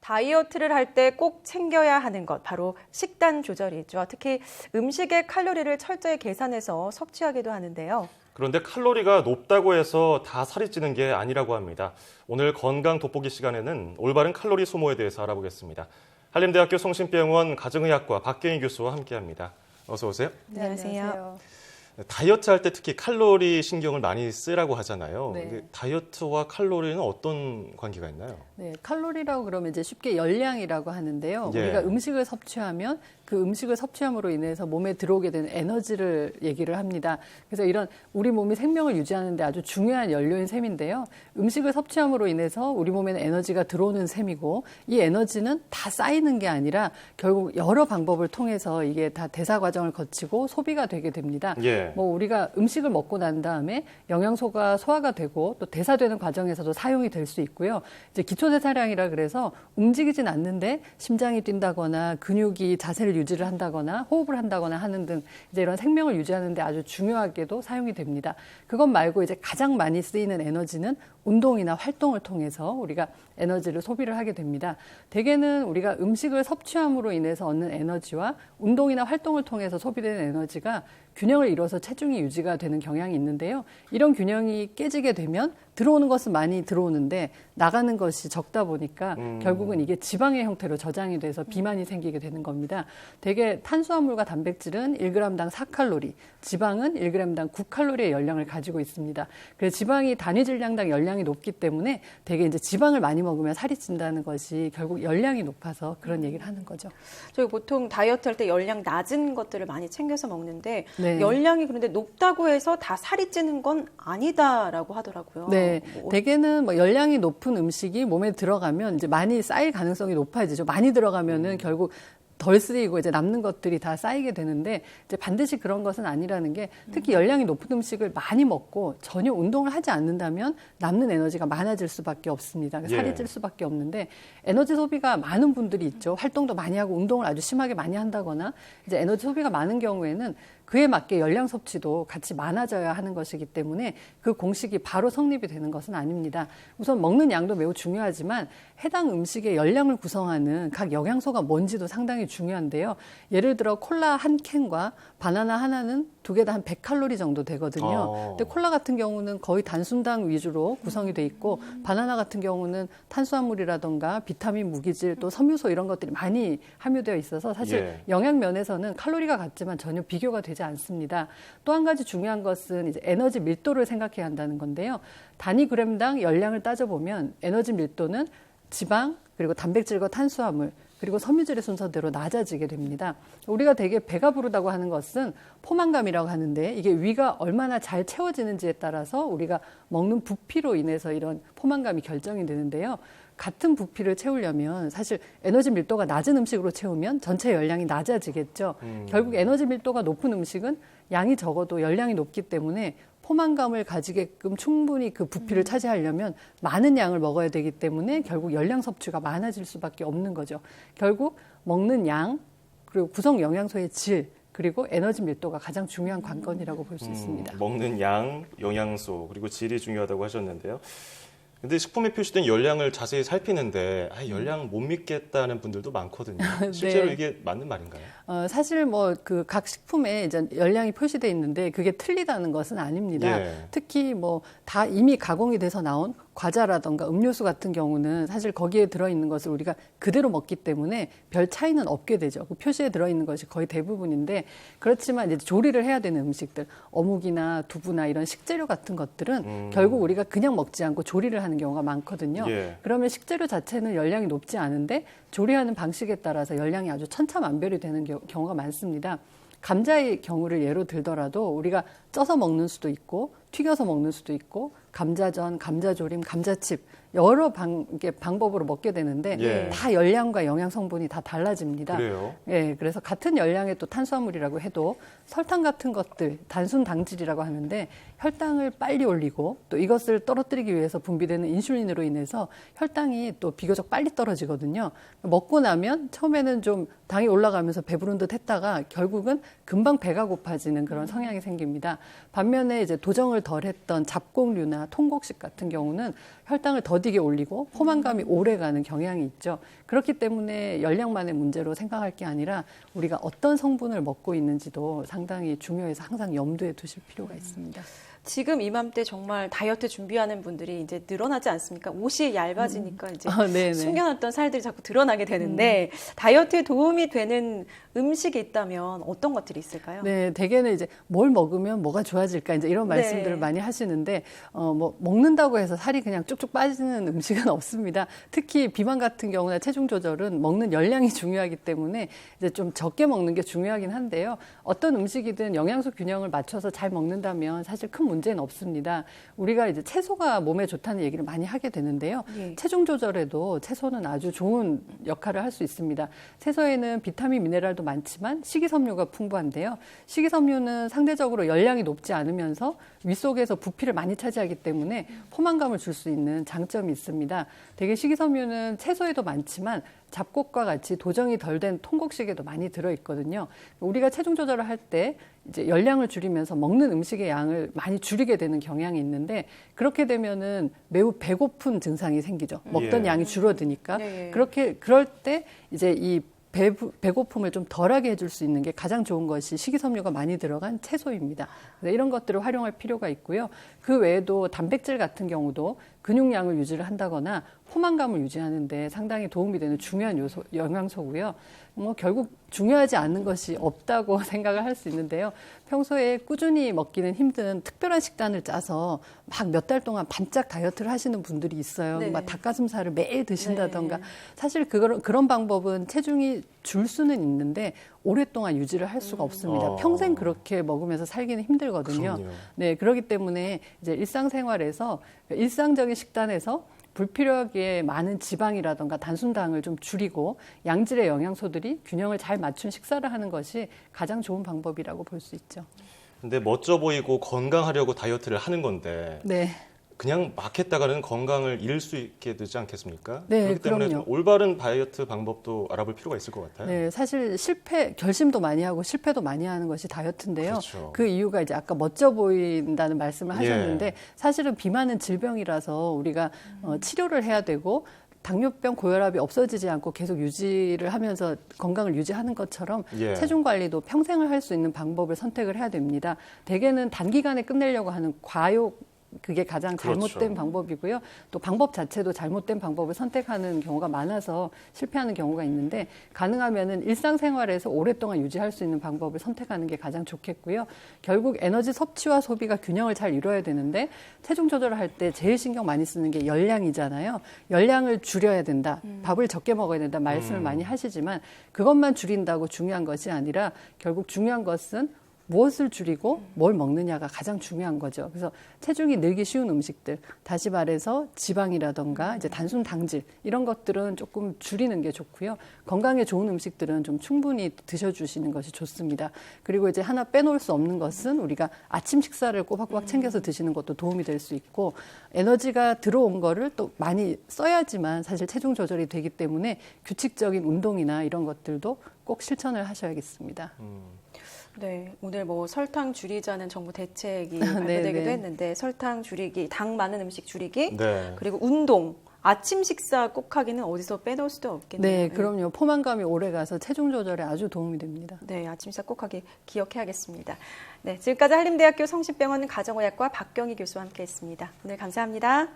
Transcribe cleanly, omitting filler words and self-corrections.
다이어트를 할 때 꼭 챙겨야 하는 것, 바로 식단 조절이죠. 특히 음식의 칼로리를 철저히 계산해서 섭취하기도 하는데요. 그런데 칼로리가 높다고 해서 다 살이 찌는 게 아니라고 합니다. 오늘 건강 돋보기 시간에는 올바른 칼로리 소모에 대해서 알아보겠습니다. 한림대학교 성심병원 가정의학과 박경희 교수와 함께합니다. 어서 오세요. 네, 안녕하세요. 다이어트 할 때 특히 칼로리 신경을 많이 쓰라고 하잖아요. 네. 다이어트와 칼로리는 어떤 관계가 있나요? 네, 칼로리라고 그러면 이제 쉽게 열량이라고 하는데요. 예. 우리가 음식을 섭취하면 그 음식을 섭취함으로 인해서 몸에 들어오게 되는 에너지를 얘기를 합니다. 그래서 이런 우리 몸이 생명을 유지하는 데 아주 중요한 연료인 셈인데요. 음식을 섭취함으로 인해서 우리 몸에는 에너지가 들어오는 셈이고 이 에너지는 다 쌓이는 게 아니라 결국 여러 방법을 통해서 이게 다 대사 과정을 거치고 소비가 되게 됩니다. 예. 뭐 우리가 음식을 먹고 난 다음에 영양소가 소화가 되고 또 대사되는 과정에서도 사용이 될 수 있고요. 이제 기초대사량이라 그래서 움직이진 않는데 심장이 뛴다거나 근육이 자세를 유지를 한다거나 호흡을 한다거나 하는 등 이제 이런 생명을 유지하는 데 아주 중요하게도 사용이 됩니다. 그것 말고 이제 가장 많이 쓰이는 에너지는 운동이나 활동을 통해서 우리가 에너지를 소비를 하게 됩니다. 대개는 우리가 음식을 섭취함으로 인해서 얻는 에너지와 운동이나 활동을 통해서 소비되는 에너지가 균형을 이뤄서 체중이 유지가 되는 경향이 있는데요. 이런 균형이 깨지게 되면 들어오는 것은 많이 들어오는데 나가는 것이 적다 보니까 결국은 이게 지방의 형태로 저장이 돼서 비만이 생기게 되는 겁니다. 대개 탄수화물과 단백질은 1g당 4칼로리, 지방은 1g당 9칼로리의 열량을 가지고 있습니다. 그래서 지방이 단위 질량당 열량이 높기 때문에 대개 이제 지방을 많이 먹으면 살이 찐다는 것이 결국 열량이 높아서 그런 얘기를 하는 거죠. 저희 보통 다이어트 할 때 열량 낮은 것들을 많이 챙겨서 먹는데 네. 열량이 그런데 높다고 해서 다 살이 찌는 건 아니다라고 하더라고요. 네, 대개는 뭐 열량이 높은 음식이 몸에 들어가면 이제 많이 쌓일 가능성이 높아지죠. 많이 들어가면은 결국 덜 쓰이고 이제 남는 것들이 다 쌓이게 되는데 이제 반드시 그런 것은 아니라는 게 특히 열량이 높은 음식을 많이 먹고 전혀 운동을 하지 않는다면 남는 에너지가 많아질 수밖에 없습니다. 살이 찔 수밖에 없는데 에너지 소비가 많은 분들이 있죠. 활동도 많이 하고 운동을 아주 심하게 많이 한다거나 이제 에너지 소비가 많은 경우에는 그에 맞게 열량 섭취도 같이 많아져야 하는 것이기 때문에 그 공식이 바로 성립이 되는 것은 아닙니다. 우선 먹는 양도 매우 중요하지만 해당 음식의 열량을 구성하는 각 영양소가 뭔지도 상당히 중요한데요. 예를 들어 콜라 한 캔과 바나나 하나는 두 개 다 한 100칼로리 정도 되거든요. 근데 콜라 같은 경우는 거의 단순당 위주로 구성이 돼 있고 바나나 같은 경우는 탄수화물이라던가 비타민, 무기질, 또 섬유소 이런 것들이 많이 함유되어 있어서 사실 영양 면에서는 칼로리가 같지만 전혀 비교가 되지 않습니다. 또 한 가지 중요한 것은 이제 에너지 밀도를 생각해야 한다는 건데요. 단위 그램당 열량을 따져보면 에너지 밀도는 지방, 그리고 단백질과 탄수화물, 그리고 섬유질의 순서대로 낮아지게 됩니다. 우리가 되게 배가 부르다고 하는 것은 포만감이라고 하는데 이게 위가 얼마나 잘 채워지는지에 따라서 우리가 먹는 부피로 인해서 이런 포만감이 결정이 되는데요. 같은 부피를 채우려면 사실 에너지 밀도가 낮은 음식으로 채우면 전체 열량이 낮아지겠죠. 결국 에너지 밀도가 높은 음식은 양이 적어도 열량이 높기 때문에 포만감을 가지게끔 충분히 그 부피를 차지하려면 많은 양을 먹어야 되기 때문에 결국 열량 섭취가 많아질 수밖에 없는 거죠. 결국 먹는 양, 그리고 구성 영양소의 질, 그리고 에너지 밀도가 가장 중요한 관건이라고 볼 수 있습니다. 먹는 양, 영양소, 그리고 질이 중요하다고 하셨는데요. 근데 식품에 표시된 열량을 자세히 살피는데 열량 못 믿겠다는 분들도 많거든요. 실제로 네. 이게 맞는 말인가요? 사실 뭐 그 각 식품에 이제 열량이 표시돼 있는데 그게 틀리다는 것은 아닙니다. 특히 뭐 다 이미 가공이 돼서 나온 과자라던가 음료수 같은 경우는 사실 거기에 들어있는 것을 우리가 그대로 먹기 때문에 별 차이는 없게 되죠. 그 표시에 들어있는 것이 거의 대부분인데 그렇지만 이제 조리를 해야 되는 음식들, 어묵이나 두부나 이런 식재료 같은 것들은 결국 우리가 그냥 먹지 않고 조리를 하는 경우가 많거든요. 그러면 식재료 자체는 열량이 높지 않은데 조리하는 방식에 따라서 열량이 아주 천차만별이 되는 경우가 많습니다. 감자의 경우를 예로 들더라도 우리가 쪄서 먹는 수도 있고 튀겨서 먹는 수도 있고 감자전, 감자조림, 감자칩 여러 방법으로 먹게 되는데 다 열량과 영양 성분이 다 달라집니다. 그래요? 예, 그래서 같은 열량의 또 탄수화물이라고 해도 설탕 같은 것들, 단순 당질이라고 하는데 혈당을 빨리 올리고 또 이것을 떨어뜨리기 위해서 분비되는 인슐린으로 인해서 혈당이 또 비교적 빨리 떨어지거든요. 먹고 나면 처음에는 좀 당이 올라가면서 배부른 듯 했다가 결국은 금방 배가 고파지는 그런 성향이 생깁니다. 반면에 이제 도정을 덜 했던 잡곡류나 통곡식 같은 경우는 혈당을 더디 더디게 올리고 포만감이 오래 가는 경향이 있죠. 그렇기 때문에 열량만의 문제로 생각할 게 아니라 우리가 어떤 성분을 먹고 있는지도 상당히 중요해서 항상 염두에 두실 필요가 있습니다. 지금 이맘때 정말 다이어트 준비하는 분들이 이제 늘어나지 않습니까? 옷이 얇아지니까 이제 숨겨놨던 살들이 자꾸 드러나게 되는데 다이어트에 도움이 되는 음식이 있다면 어떤 것들이 있을까요? 네, 대개는 이제 뭘 먹으면 뭐가 좋아질까 이제 이런 말씀들을 많이 하시는데 뭐 먹는다고 해서 살이 그냥 쭉쭉 빠지는 음식은 없습니다. 특히 비만 같은 경우나 체중 조절은 먹는 열량이 중요하기 때문에 이제 좀 적게 먹는 게 중요하긴 한데요. 어떤 음식이든 영양소 균형을 맞춰서 잘 먹는다면 사실 큰 문제는 없습니다. 우리가 이제 채소가 몸에 좋다는 얘기를 많이 하게 되는데요. 체중 조절에도 채소는 아주 좋은 역할을 할 수 있습니다. 채소에는 비타민, 미네랄도 많지만 식이섬유가 풍부한데요. 식이섬유는 상대적으로 열량이 높지 않으면서 위 속에서 부피를 많이 차지하기 때문에 포만감을 줄 수 있는 장점이 있습니다. 대개 식이섬유는 채소에도 많지만 잡곡과 같이 도정이 덜 된 통곡식에도 많이 들어있거든요. 우리가 체중 조절을 할 때 이제 열량을 줄이면서 먹는 음식의 양을 많이 줄이게 되는 경향이 있는데 그렇게 되면은 매우 배고픈 증상이 생기죠. 먹던 양이 줄어드니까. 그럴 때 이제 이 배고픔을 좀 덜하게 해줄 수 있는 게 가장 좋은 것이 식이섬유가 많이 들어간 채소입니다. 이런 것들을 활용할 필요가 있고요. 그 외에도 단백질 같은 경우도 근육량을 유지를 한다거나 포만감을 유지하는 데 상당히 도움이 되는 중요한 영양소고요. 뭐 결국 중요하지 않은 것이 없다고 생각을 할 수 있는데요. 평소에 꾸준히 먹기는 힘든 특별한 식단을 짜서 막 몇 달 동안 반짝 다이어트를 하시는 분들이 있어요. 막 닭가슴살을 매일 드신다던가. 사실 그런 방법은 체중이 줄 수는 있는데 오랫동안 유지를 할 수가 없습니다. 평생 그렇게 먹으면서 살기는 힘들거든요. 그럼요. 네, 그렇기 때문에 이제 일상생활에서 일상적인 식단에서 불필요하게 많은 지방이라던가 단순당을 좀 줄이고 양질의 영양소들이 균형을 잘 맞춘 식사를 하는 것이 가장 좋은 방법이라고 볼 수 있죠. 근데 멋져 보이고 건강하려고 다이어트를 하는 건데 그냥 막 했다가는 건강을 잃을 수 있게 되지 않겠습니까? 네, 그렇기 때문에 그럼요. 좀 올바른 다이어트 방법도 알아볼 필요가 있을 것 같아요. 네, 사실 결심도 많이 하고 실패도 많이 하는 것이 다이어트인데요. 그렇죠. 그 이유가 이제 아까 멋져 보인다는 말씀을 하셨는데 사실은 비만은 질병이라서 우리가 치료를 해야 되고 당뇨병, 고혈압이 없어지지 않고 계속 유지를 하면서 건강을 유지하는 것처럼 체중 관리도 평생을 할 수 있는 방법을 선택을 해야 됩니다. 대개는 단기간에 끝내려고 하는 과욕 그게 가장 잘못된 방법이고요. 또 방법 자체도 잘못된 방법을 선택하는 경우가 많아서 실패하는 경우가 있는데 가능하면은 일상생활에서 오랫동안 유지할 수 있는 방법을 선택하는 게 가장 좋겠고요. 결국 에너지 섭취와 소비가 균형을 잘 이뤄야 되는데 체중 조절을 할 때 제일 신경 많이 쓰는 게 열량이잖아요. 열량을 줄여야 된다. 밥을 적게 먹어야 된다. 말씀을 많이 하시지만 그것만 줄인다고 중요한 것이 아니라 결국 중요한 것은 무엇을 줄이고 뭘 먹느냐가 가장 중요한 거죠. 그래서 체중이 늘기 쉬운 음식들, 다시 말해서 지방이라던가 이제 단순 당질 이런 것들은 조금 줄이는 게 좋고요. 건강에 좋은 음식들은 좀 충분히 드셔주시는 것이 좋습니다. 그리고 이제 하나 빼놓을 수 없는 것은 우리가 아침 식사를 꼬박꼬박 챙겨서 드시는 것도 도움이 될 수 있고 에너지가 들어온 거를 또 많이 써야지만 사실 체중 조절이 되기 때문에 규칙적인 운동이나 이런 것들도 꼭 실천을 하셔야겠습니다. 네, 오늘 뭐 설탕 줄이자는 정부 대책이 발표되기도 했는데 설탕 줄이기, 당 많은 음식 줄이기, 그리고 운동, 아침 식사 꼭 하기는 어디서 빼놓을 수도 없겠네요. 네, 그럼요. 포만감이 오래 가서 체중 조절에 아주 도움이 됩니다. 네, 아침 식사 꼭 하기 기억해야겠습니다. 네, 지금까지 한림대학교 성심병원 가정의학과 박경희 교수와 함께했습니다. 오늘 감사합니다.